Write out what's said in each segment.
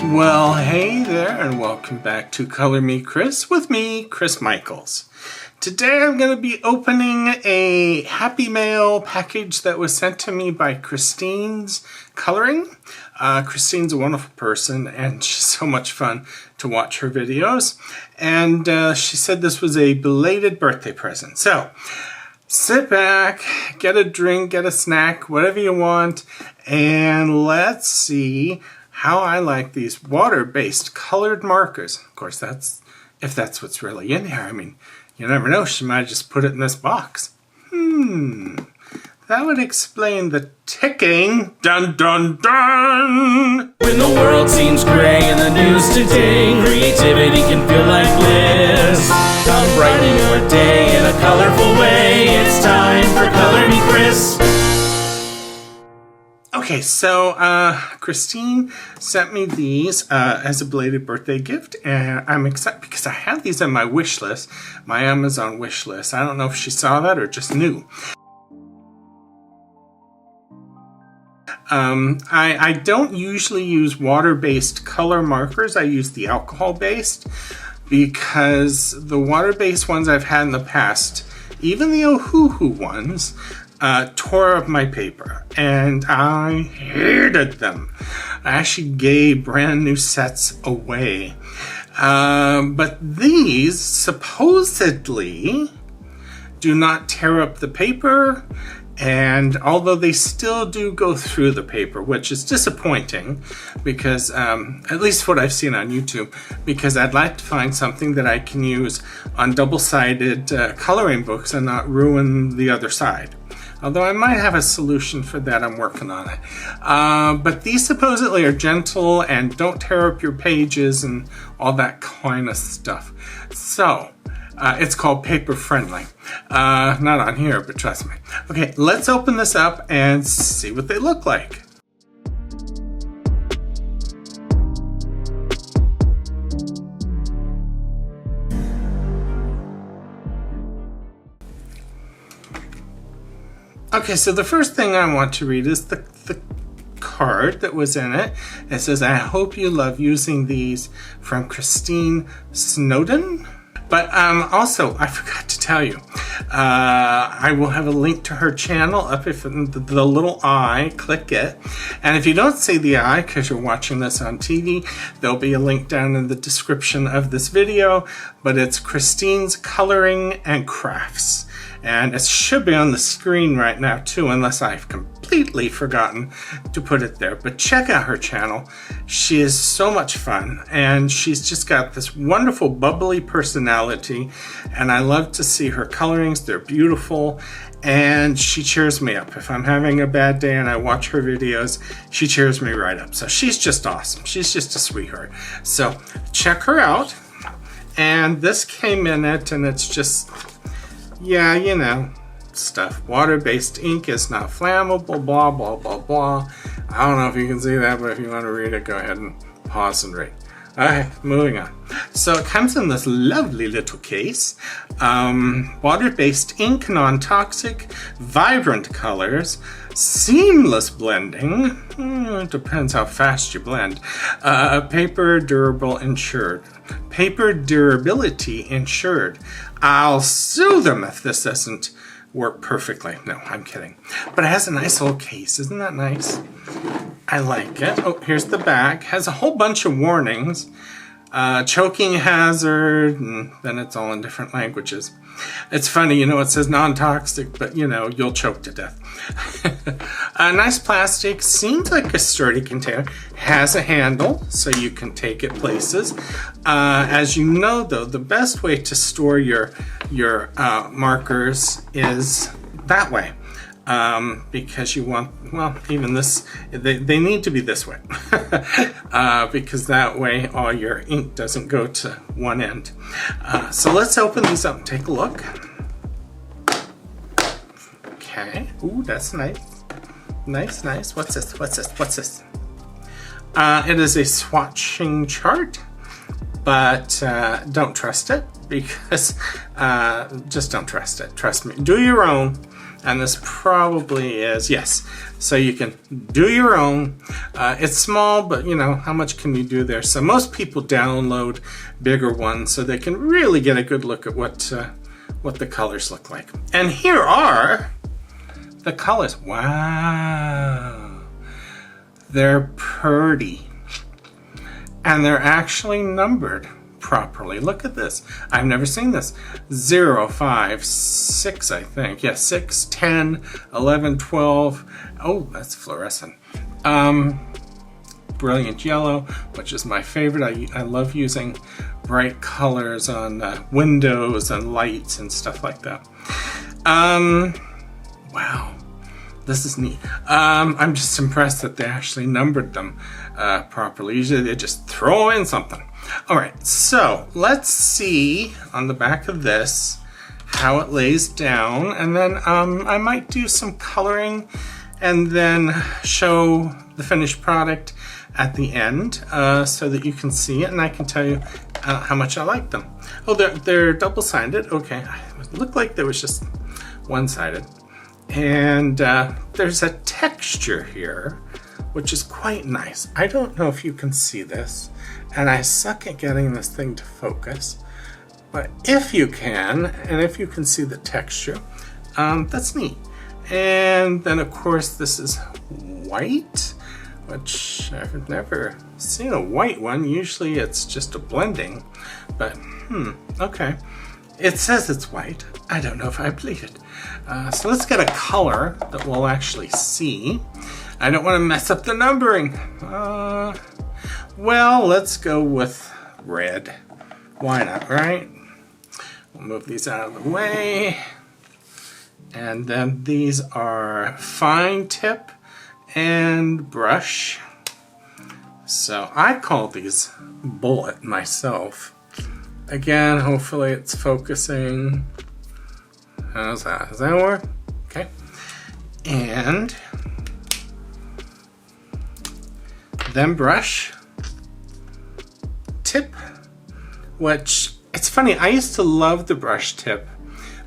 Well, hey there, and welcome back to Color Me Kris with me, Kris Michaels. Today I'm going to be opening a Happy Mail package that was sent to me by Christine's Coloring. Christine's a wonderful person, and she's so much fun to watch her videos. And she said this was a belated birthday present. So, sit back, get a drink, get a snack, whatever you want, and let's see how I like these water-based colored markers. Of course, if that's what's really in here. I mean, you never know, she might just put it in this box. That would explain the ticking. Dun dun dun! When the world seems gray in the news today, creativity can feel like bliss. Come brighten your day in a colorful way. It's time for Color Me Kris. Okay, so Christine sent me these as a belated birthday gift, and I'm excited because I have these on my wish list, my Amazon wish list. I don't know if she saw that or just knew. I don't usually use water-based color markers. I use the alcohol-based because the water-based ones I've had in the past, even the Ohuhu ones, tore up my paper, and I hated them. I actually gave brand new sets away. But these supposedly do not tear up the paper, and although they still do go through the paper, which is disappointing because, at least what I've seen on YouTube, because I'd like to find something that I can use on double-sided coloring books and not ruin the other side. Although I might have a solution for that, I'm working on it. But these supposedly are gentle and don't tear up your pages and all that kind of stuff. So, it's called paper friendly. Not on here, but trust me. Okay, let's open this up and see what they look like. Okay, so the first thing I want to read is the card that was in it. It says, I hope you love using these, from Christine Snowden. But also, I forgot to tell you, I will have a link to her channel up if the little I, click it. And if you don't see the I because you're watching this on TV, there'll be a link down in the description of this video. But it's Christine's Coloring and Crafts. And it should be on the screen right now too, unless I've completely forgotten to put it there. But check out her channel. She is so much fun, and she's just got this wonderful bubbly personality, and I love to see her colorings. They're beautiful, and she cheers me up. If I'm having a bad day and I watch her videos, she cheers me right up. So she's just awesome. She's just a sweetheart. So check her out. And this came in it, and it's just, yeah, you know, stuff. Water-based ink is not flammable, blah, blah, blah, blah. I don't know if you can see that, but if you want to read it, go ahead and pause and read. Okay, moving on. So it comes in this lovely little case. Water-based ink, non-toxic, vibrant colors, seamless blending. It depends how fast you blend. Paper durable insured. Paper durability insured. I'll sue them if this doesn't work perfectly. No, I'm kidding. But it has a nice little case. Isn't that nice? I like it. Oh, here's the back. Has a whole bunch of warnings. Choking hazard, and then it's all in different languages. It's funny, you know, it says non-toxic, but you know, you'll choke to death. Nice plastic, seems like a sturdy container. Has a handle, so you can take it places. As you know, though, the best way to store your markers is that way. Because you want, well, even this, they need to be this way. Because that way all your ink doesn't go to one end. So let's open these up and take a look. Okay, ooh, that's nice. Nice, nice. What's this? What's this? What's this? It is a swatching chart, but don't trust it because, just don't trust it. Trust me, do your own. And this probably is, yes. So you can do your own. It's small, but you know, how much can you do there? So most people download bigger ones so they can really get a good look at what the colors look like. And here are the colors. Wow. They're pretty. And they're actually numbered properly. Look at this. I've never seen this. 0, 5, 6, I think. Yeah, 6, 10, 11, 12. Oh, that's fluorescent. Brilliant yellow, which is my favorite. I love using bright colors on windows and lights and stuff like that. Wow. This is neat. I'm just impressed that they actually numbered them properly. Usually they just throw in something. All right, so let's see on the back of this how it lays down, and then I might do some coloring and then show the finished product at the end so that you can see it and I can tell you how much I like them. Oh, they're double-sided. Okay, it looked like there was just one-sided. And there's a texture here, which is quite nice. I don't know if you can see this, and I suck at getting this thing to focus, but if you can, and if you can see the texture, that's neat. And then of course this is white, which I've never seen a white one. Usually it's just a blending, but okay. It says it's white. I don't know if I believe it. So let's get a color that we'll actually see. I don't want to mess up the numbering. Well, let's go with red. Why not, right? We'll move these out of the way. And then these are fine tip and brush. So I call these bullet myself. Again, hopefully it's focusing. How's that? Does that work? Okay. And then brush, tip, which it's funny, I used to love the brush tip,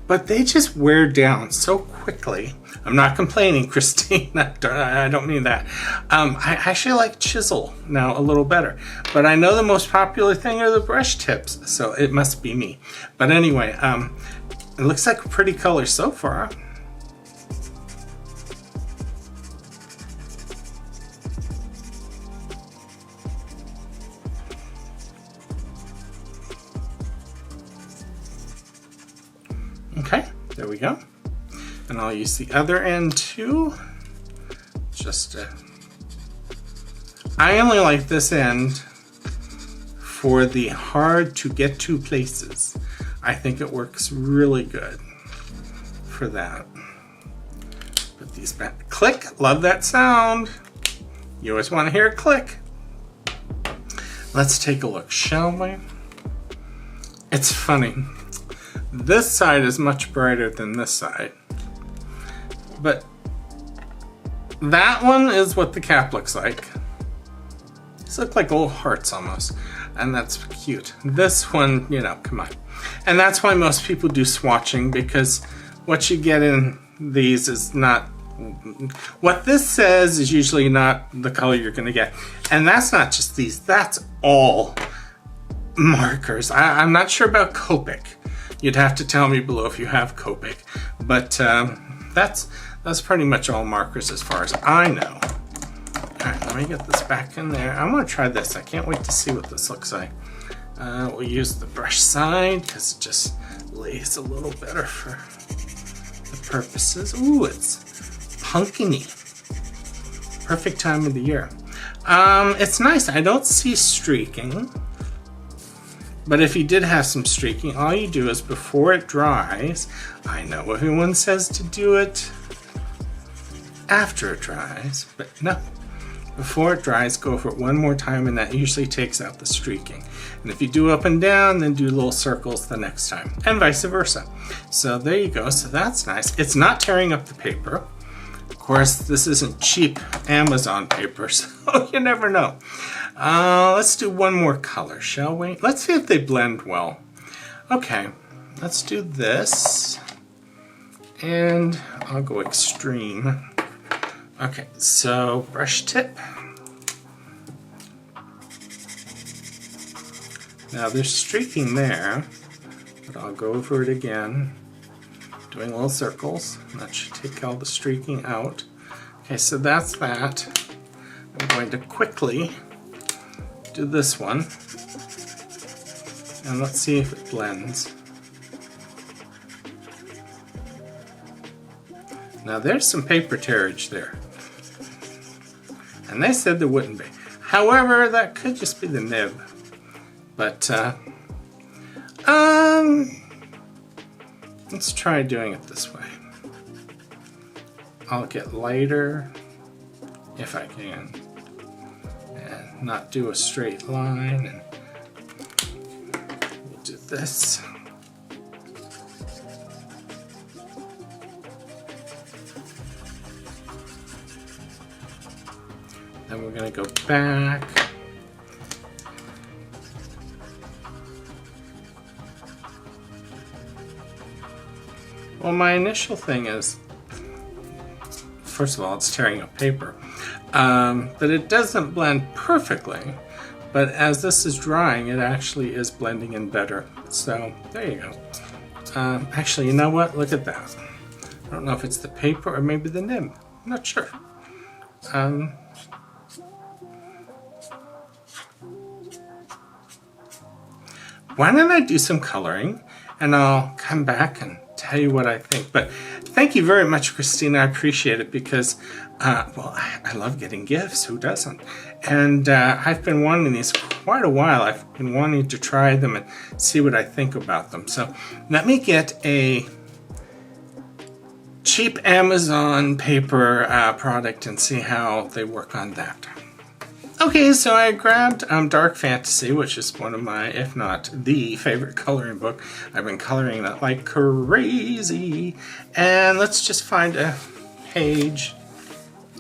but they just wear down so quickly. I'm not complaining, Christine. I don't mean that. I actually like chisel now a little better, but I know the most popular thing are the brush tips, so it must be me. But anyway, it looks like a pretty color so far. Okay, there we go. And I'll use the other end too. Just I only like this end for the hard to get to places. I think it works really good for that. Put these back. Click, love that sound. You always want to hear a click. Let's take a look, shall we? It's funny. This side is much brighter than this side. But that one is what the cap looks like. These look like little hearts almost. And that's cute. This one, you know, come on. And that's why most people do swatching, because what you get in these is not, what this says is usually not the color you're gonna get. And that's not just these, that's all markers. I'm not sure about Copic. You'd have to tell me below if you have Copic. But that's pretty much all markers as far as I know. All right, let me get this back in there. I want to try this. I can't wait to see what this looks like. We'll use the brush side because it just lays a little better for the purposes. Ooh, it's pumpkin-y. Perfect time of the year. It's nice. I don't see streaking. But if you did have some streaking, all you do is before it dries, I know everyone says to do it after it dries, but no. Before it dries, go over it one more time, and that usually takes out the streaking. And if you do up and down, then do little circles the next time, and vice versa. So there you go. So that's nice. It's not tearing up the paper. Of course, this isn't cheap Amazon paper, so you never know. Let's do one more color, shall we? Let's see if they blend well. Okay, let's do this. And I'll go extreme. Okay, so brush tip. Now there's streaking there, but I'll go over it again, doing little circles. That should take all the streaking out. Okay, so that's that. I'm going to quickly do this one, and let's see if it blends. Now there's some paper tearage there, and they said there wouldn't be. However, that could just be the nib. But, let's try doing it this way. I'll get lighter, if I can, and not do a straight line, and we'll do this. Then we're going to go back. Well, my initial thing is, first of all, it's tearing up paper, but it doesn't blend perfectly, but as this is drying, it actually is blending in better. So, there you go. Actually, you know what? Look at that. I don't know if it's the paper or maybe the nib. I'm not sure. Why don't I do some coloring, and I'll come back and tell you what I think. But thank you very much, Christina. I appreciate it because, well, I love getting gifts. Who doesn't? And I've been wanting these quite a while. I've been wanting to try them and see what I think about them. So let me get a cheap Amazon paper product and see how they work on that. Okay, so I grabbed Dark Fantasy, which is one of my, if not the favorite coloring book. I've been coloring that like crazy. And let's just find a page.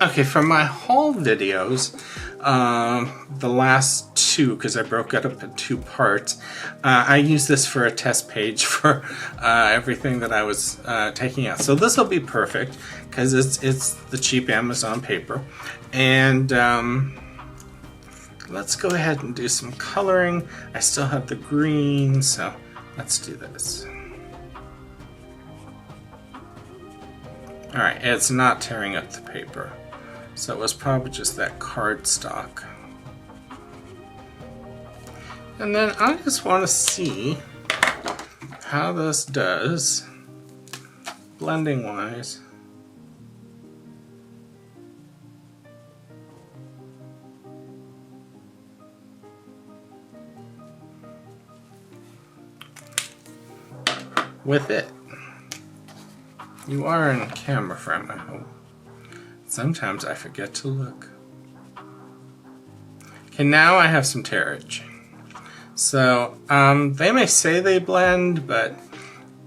Okay, for my haul videos, the last two, because I broke it up in 2 parts, I use this for a test page for everything that I was taking out. So this will be perfect, because it's the cheap Amazon paper. And let's go ahead and do some coloring. I still have the green, so let's do this. Alright, it's not tearing up the paper. So it was probably just that cardstock. And then I just want to see how this does, blending wise. With it. You are in camera frame, I hope. Sometimes I forget to look. Okay, now I have some tearage. So, they may say they blend, but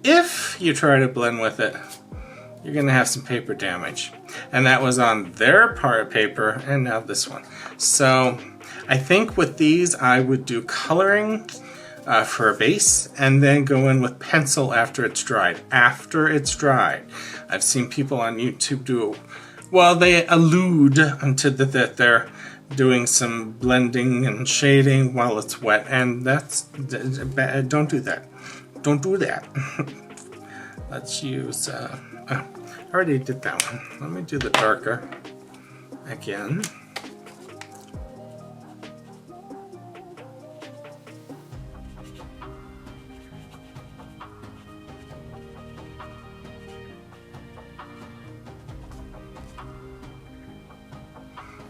if you try to blend with it, you're gonna have some paper damage. And that was on their part of paper, and now this one. So, I think with these, I would do coloring for a base, and then go in with pencil after it's dried. After it's dried. I've seen people on YouTube do, well, they allude to that they're doing some blending and shading while it's wet, and that's bad. Don't do that. Don't do that. Let's use, I already did that one. Let me do the darker again.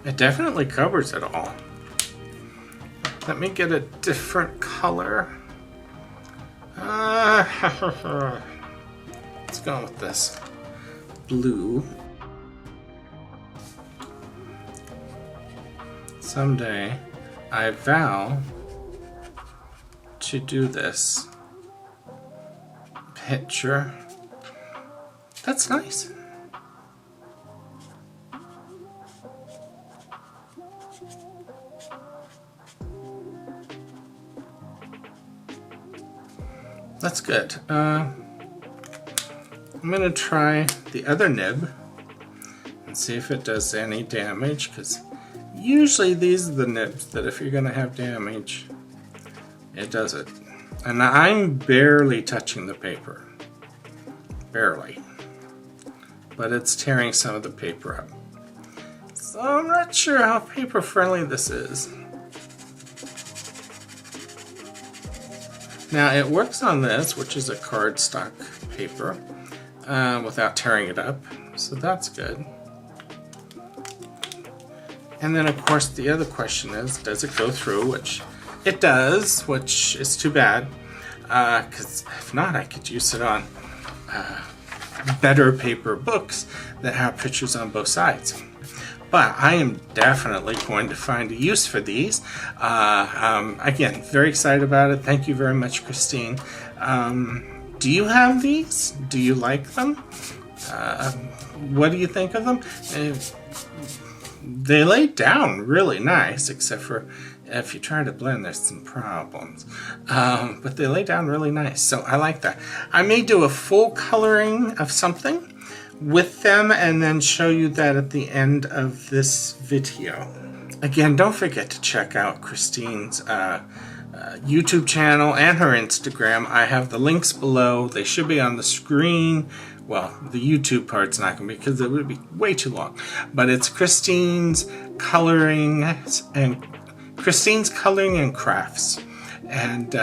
It definitely covers it all. Let me get a different color. Let's go with this blue. Someday, I vow to do this picture. That's nice. That's good. I'm going to try the other nib and see if it does any damage, because usually these are the nibs that if you're going to have damage, it does it. And I'm barely touching the paper. Barely. But it's tearing some of the paper up. So I'm not sure how paper friendly this is. Now it works on this, which is a cardstock paper, without tearing it up, so that's good. And then of course the other question is, does it go through? Which it does, which is too bad, because if not, I could use it on better paper books that have pictures on both sides. But I am definitely going to find a use for these. Again, very excited about it. Thank you very much, Christine. Do you have these? Do you like them? What do you think of them? They lay down really nice, except for if you try to blend, there's some problems. But they lay down really nice, so I like that. I may do a full coloring of something with them and then show you that at the end of this video. Again, don't forget to check out Christine's YouTube channel and her Instagram. I have the links below. They should be on the screen. Well, the YouTube part's not going to be, because it would be way too long. But it's Christine's Coloring and Crafts. And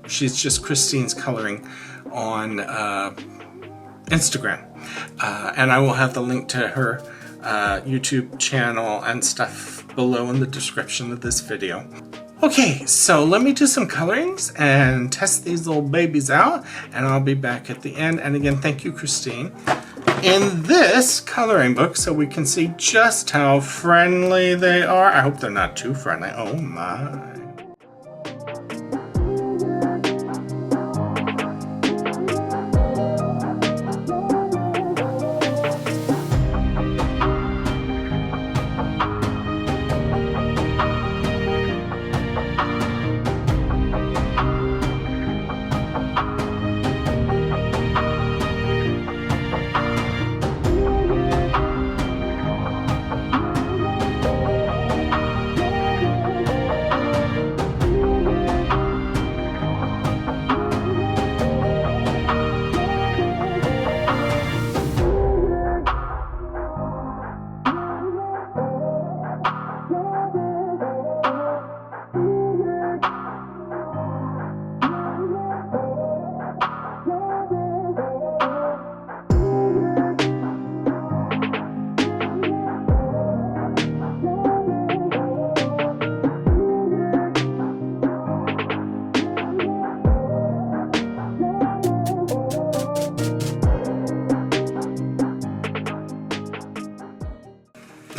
she's just Christine's Coloring on Instagram. And I will have the link to her YouTube channel and stuff below in the description of this video. Okay, so let me do some colorings and test these little babies out, and I'll be back at the end. And again, thank you, Christine. In this coloring book, so we can see just how friendly they are. I hope they're not too friendly. Oh my.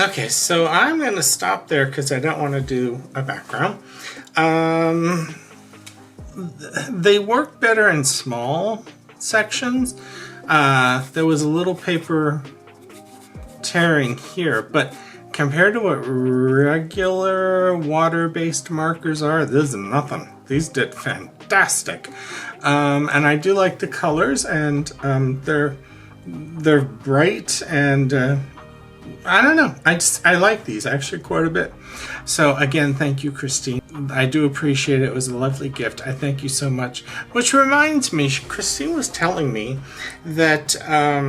Okay, so I'm going to stop there because I don't want to do a background. They work better in small sections. There was a little paper tearing here, but compared to what regular water-based markers are, this is nothing. These did fantastic. And I do like the colors, and they're bright, and I don't know. I like these actually quite a bit. So again, thank you, Christine. I do appreciate it. It was a lovely gift. I thank you so much. Which reminds me, Christine was telling me that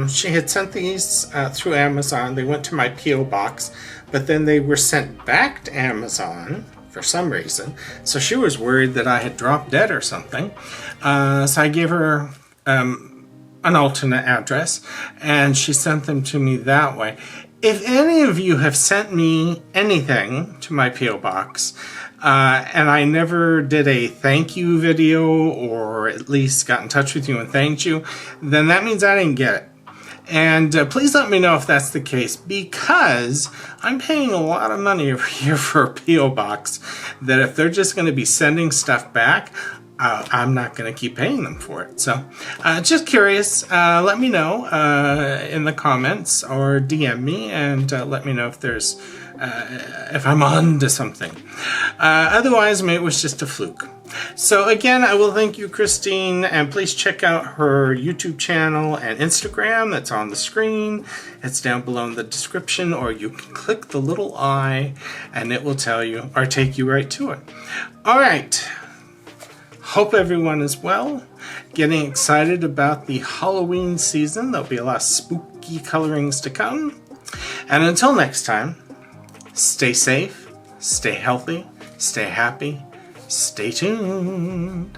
she had sent these through Amazon. They went to my P.O. Box, but then they were sent back to Amazon for some reason. So she was worried that I had dropped dead or something. So I gave her an alternate address, and she sent them to me that way. If any of you have sent me anything to my P.O. Box, and I never did a thank you video, or at least got in touch with you and thanked you, then that means I didn't get it. And please let me know if that's the case, because I'm paying a lot of money every year for a P.O. Box, that if they're just going to be sending stuff back, I'm not going to keep paying them for it. So just curious, let me know in the comments or DM me, and let me know if there's if I'm on to something. Otherwise, maybe it was just a fluke. So again, I will thank you, Christine, and please check out her YouTube channel and Instagram. That's on the screen. It's down below in the description, or you can click the little eye and it will tell you or take you right to it. All right. Hope everyone is well. Getting excited about the Halloween season. There'll be a lot of spooky colorings to come. And until next time, stay safe, stay healthy, stay happy, stay tuned.